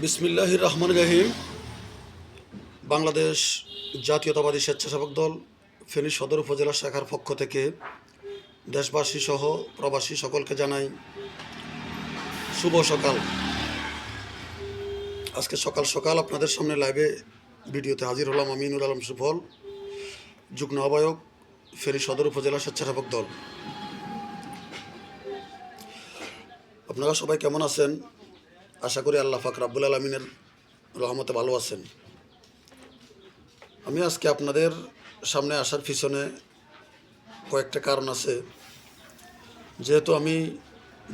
বিসমিল্লাহির রহমানির রহিম। বাংলাদেশ জাতীয়তাবাদী স্বেচ্ছাসেবক দল ফেনী সদর উপজেলা শাখার পক্ষ থেকে দেশবাসী সহ প্রবাসী সকলকে জানাই শুভ সকাল। আজকে সকাল সকাল আপনাদের সামনে লাইভে ভিডিওতে হাজির হলাম আমি নুর আলম সুফল, যুগ্ম আহ্বায়ক ফেনী সদর উপজেলা স্বেচ্ছাসেবক দল। আপনারা সবাই কেমন আছেন? আশা করি আল্লাহ পাক রাব্বুল আলামিনের রহমতে ভালো আছেন। আমি আজকে আপনাদের সামনে আসার পিছনে কয়েকটা কারণ আছে। যেহেতু আমি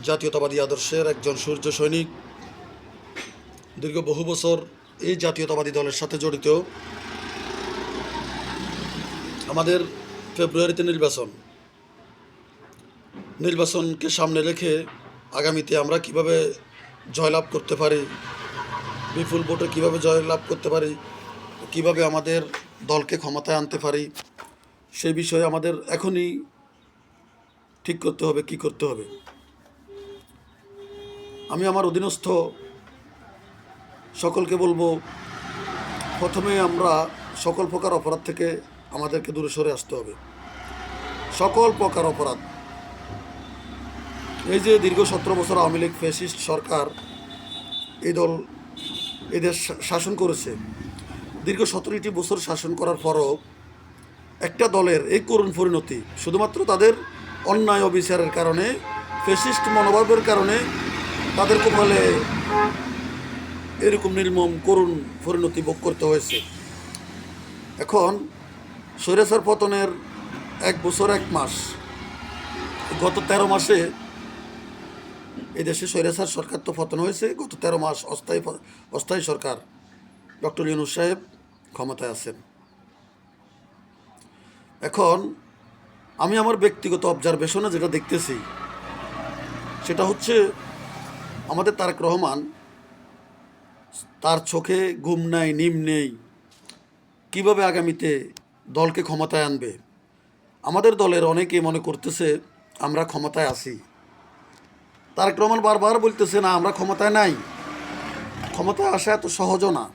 জাতীয়তাবাদী আদর্শের একজন সূর্য সৈনিক, দীর্ঘ বহু বছর এই জাতীয়তাবাদী দলের সাথে জড়িত। আমাদের ফেব্রুয়ারিতে নির্বাচনকে সামনে রেখে আগামীতে আমরা কিভাবে জয়লাভ করতে পারি, বিপুল ভোটে কীভাবে জয়লাভ করতে পারি, কিভাবে আমাদের দলকে ক্ষমতায় আনতে পারি, সেই বিষয়ে আমাদের এখনই ঠিক করতে হবে কি করতে হবে। আমি আমার অধীনস্থ সকলকে বলবো, প্রথমে আমরা সকল প্রকার অপরাধ থেকে আমাদেরকে দূরে সরে আসতে হবে। সকল প্রকার অপরাধ, এই যে দীর্ঘ 17 বছর আওয়ামী লীগ ফ্যাসিস্ট সরকার এই দেশ শাসন করেছে, দীর্ঘ 17টি বছর শাসন করার পরও একটা দলের এই করুণ পরিণতি শুধুমাত্র তাদের অন্যায় অবিচারের কারণে, ফ্যাসিস্ট মনোভাবের কারণে তাদের কপালে এরকম নির্মম করুণ পরিণতি ভোগ করতে হয়েছে। এখন স্বৈরাচার পতনের 1 বছর 1 মাস, গত 13 মাসে এই দেশে স্বৈরাচার সরকার তো পতন হয়েছে। গত 13 মাস অস্থায়ী সরকার ডক্টর ইউনূস সাহেব ক্ষমতায় আছেন। এখন আমি আমার ব্যক্তিগত অবজারভেশনে যেটা দেখতেছি সেটা হচ্ছে, আমাদের তারেক রহমান, তার চোখে ঘুম নাই নিম নেই, কীভাবে আগামীতে দলকে ক্ষমতায় আনবে। আমাদের দলের অনেকে মনে করতেছে আমরা ক্ষমতায় আছি। তারেক রহমান বারবার বলতেছে না আমরা ক্ষমতায় নাই, ক্ষমতায় আসা এত সহজও না।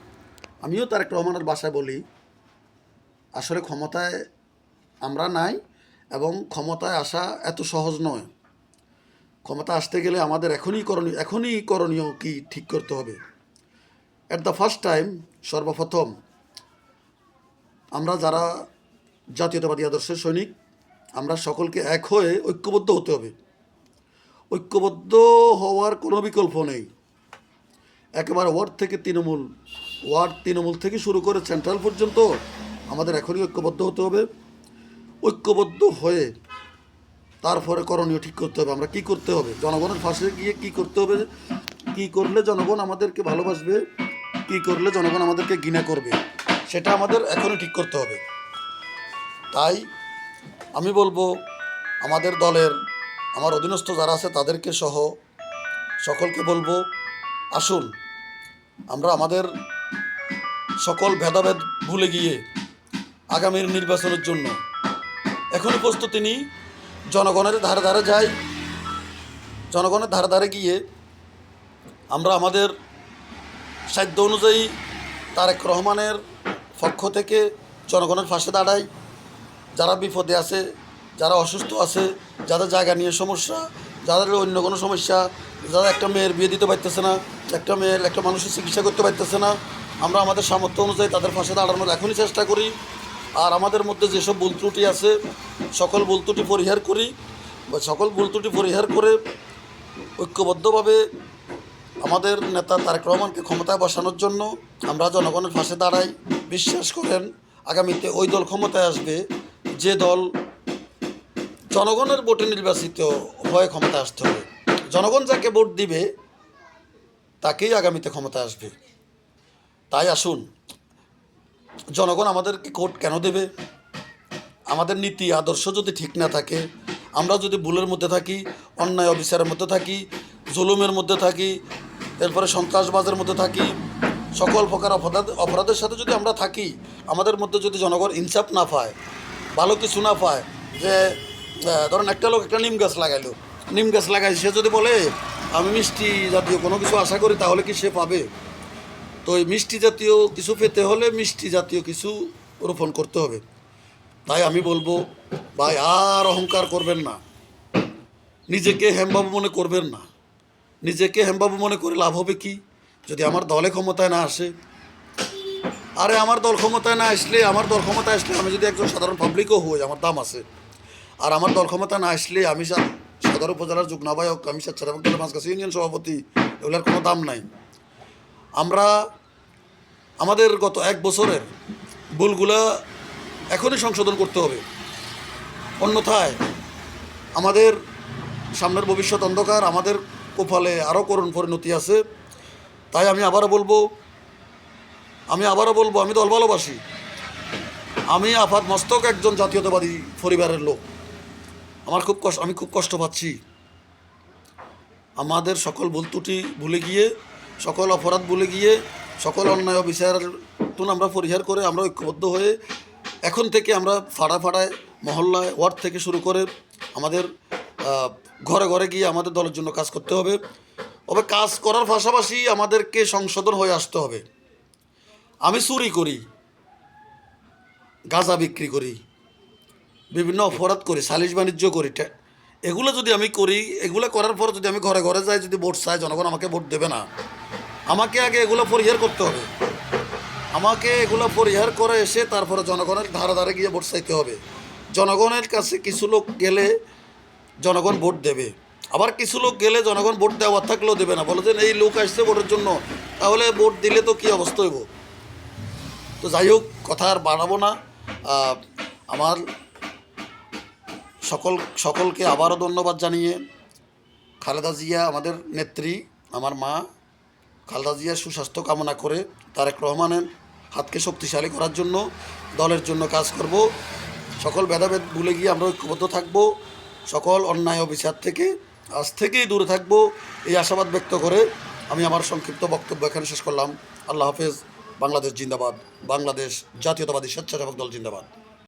আমিও তারেক রহমানের বাসায় বলি, আসলে ক্ষমতায় আমরা নাই এবং ক্ষমতায় আসা এত সহজ নয়। ক্ষমতা আসতে গেলে আমাদের এখনই করণীয় কি ঠিক করতে হবে। অ্যাট দ্য ফার্স্ট টাইম, সর্বপ্রথম আমরা যারা জাতীয়তাবাদী আদর্শের সৈনিক, আমরা সকলকে এক হয়ে ঐক্যবদ্ধ হতে হবে। ঐক্যবদ্ধ হওয়ার কোনো বিকল্প নেই। একেবারে ওয়ার্ড তৃণমূল থেকে শুরু করে সেন্ট্রাল পর্যন্ত আমাদের এখনই ঐক্যবদ্ধ হতে হবে। ঐক্যবদ্ধ হয়ে তারপরে করণীয় ঠিক করতে হবে। আমরা কি করতে হবে, জনগণের পাশে গিয়ে কি করতে হবে, কি করলে জনগণ আমাদেরকে ভালোবাসবে, কি করলে জনগণ আমাদেরকে ঘৃণা করবে, সেটা আমাদের এখনই ঠিক করতে হবে। তাই আমি বলবো, আমাদের দলের আমার অধীনস্থ যারা আছে তাদেরকে সহ সকলকে বলবো, আসুন আমরা আমাদের সকল ভেদাভেদ ভুলে গিয়ে আগামীর নির্বাচনের জন্য এখনই প্রস্তুতি নিই। জনগণের ধারে ধারে যাই, জনগণের ধারে ধারে গিয়ে আমরা আমাদের সাধ্য অনুযায়ী তারেক রহমানের পক্ষ থেকে জনগণের পাশে দাঁড়াই। যারা বিপদে আছে, যারা অসুস্থ আছে, যাদের জায়গা নিয়ে সমস্যা, যাদের অন্য কোনো সমস্যা, যারা একটা মেয়ের বিয়ে দিতে পারতেছে না, একটা মানুষের চিকিৎসা করতে পারতেছে না, আমরা আমাদের সামর্থ্য অনুযায়ী তাদের পাশে দাঁড়ানোর এখনই চেষ্টা করি। আর আমাদের মধ্যে যেসব ভুল ত্রুটি আছে সকল ভুল ত্রুটি পরিহার করে ঐক্যবদ্ধভাবে আমাদের নেতা তারেক রহমানকে ক্ষমতায় বসানোর জন্য আমরা জনগণের পাশে দাঁড়াই। বিশ্বাস করেন, আগামীতে ওই দল ক্ষমতায় আসবে যে দল জনগণের ভোটে নির্বাচিত হয়ে ক্ষমতায় আসতে হবে। জনগণ যাকে ভোট দিবে তাকেই আগামীতে ক্ষমতায় আসবে। তাই আসুন, জনগণ আমাদেরকে ভোট কেন দেবে? আমাদের নীতি আদর্শ যদি ঠিক না থাকে, আমরা যদি ভুলের মধ্যে থাকি, অন্যায় অবিচারের মধ্যে থাকি, জুলুমের মধ্যে থাকি, এরপরে সন্ত্রাসবাদের মধ্যে থাকি, সকল প্রকার অপরাধের সাথে যদি আমরা থাকি, আমাদের মধ্যে যদি জনগণ ইনসাফ না পায়, ভালো কিছু না পায়, যে ধরেন একটা লোক একটা নিম গাছ লাগাই, সে যদি বলে আমি মিষ্টি জাতীয় কোনো কিছু আশা করি, তাহলে কি সে পাবে? তো এই মিষ্টি জাতীয় কিছু পেতে হলে মিষ্টি জাতীয় কিছু রোপণ করতে হবে। তাই আমি বলবো ভাই আর অহংকার করবেন না, নিজেকে হেমবাবু মনে করবেন না। নিজেকে হেমবাবু মনে করে লাভ হবে কি যদি আমার দলে ক্ষমতায় না আসে? আরে আমার দল ক্ষমতায় না আসলে, আমার দল ক্ষমতায় আসলে আমি যদি একজন সাধারণ পাবলিকও হই আমার দাম আছে। আর আমার দল ক্ষমতায় না আসলে আমি সদর উপজেলার যুগ্ম আহ্বায়ক, আমি স্বেচ্ছাসেবক দলের মাঝগাছি ইউনিয়ন সভাপতি, এগুলোর কোনো দাম নাই। আমরা আমাদের গত 1 বছরের ভুলগুলা এখনই সংশোধন করতে হবে, অন্যথায় আমাদের সামনের ভবিষ্যৎ অন্ধকার, আমাদের কপালে আরও করুণ পরিণতি আছে। তাই আমি আবারও বলবো আমি দল ভালোবাসি, আমি আপাত মস্তক একজন জাতীয়তাবাদী পরিবারের লোক। আমি খুব কষ্ট পাচ্ছি। আমাদের সকল ভুল ত্রুটি ভুলে গিয়ে, সকল অপরাধ ভুলে গিয়ে, সকল অন্যায় বিচার আমরা পরিহার করে আমরা ঐক্যবদ্ধ হয়ে এখন থেকে আমরা ফাড়ায় মহল্লায় ওয়ার্ড থেকে শুরু করে আমাদের ঘরে ঘরে গিয়ে আমাদের দলের জন্য কাজ করতে হবে। তবে কাজ করার পাশাপাশি আমাদেরকে সংশোধন হয়ে আসতে হবে। আমি চুরি করি, গাঁজা বিক্রি করি, বিভিন্ন অপরাধ করি, সালিশ বাণিজ্য করি, এগুলো যদি আমি করি, এগুলো করার পর যদি আমি ঘরে ঘরে যাই, যদি ভোট চাই, জনগণ আমাকে ভোট দেবে না। আমাকে আগে এগুলো পরিহার করতে হবে। আমাকে এগুলো পরিহার করে এসে তারপরে জনগণের ধারে ধারে গিয়ে ভোট চাইতে হবে। জনগণের কাছে কিছু লোক গেলে জনগণ ভোট দেবে, আবার কিছু লোক গেলে জনগণ ভোট দেওয়া থাকলেও দেবে না, বলে যে এই লোক আসছে ভোটের জন্য, তাহলে ভোট দিলে তো কী অবস্থা হইব। তো যাই হোক, কথা আর বাড়াবো না। আমার সকলকে আবারও ধন্যবাদ জানিয়ে খালেদা জিয়া আমাদের নেত্রী, আমার মা খালেদা জিয়ার সুস্বাস্থ্য কামনা করে তারেক রহমানের হাতকে শক্তিশালী করার জন্য দলের জন্য কাজ করব। সকল ভেদাভেদ ভুলে গিয়ে আমরা ঐক্যবদ্ধ থাকব, সকল অন্যায় অবিচার থেকে আজ থেকেই দূরে থাকব, এই আশাবাদ ব্যক্ত করে আমি আমার সংক্ষিপ্ত বক্তব্য এখানে শেষ করলাম। আল্লাহ হাফেজ। বাংলাদেশ জিন্দাবাদ। বাংলাদেশ জাতীয়তাবাদী স্বেচ্ছাসেবক দল জিন্দাবাদ।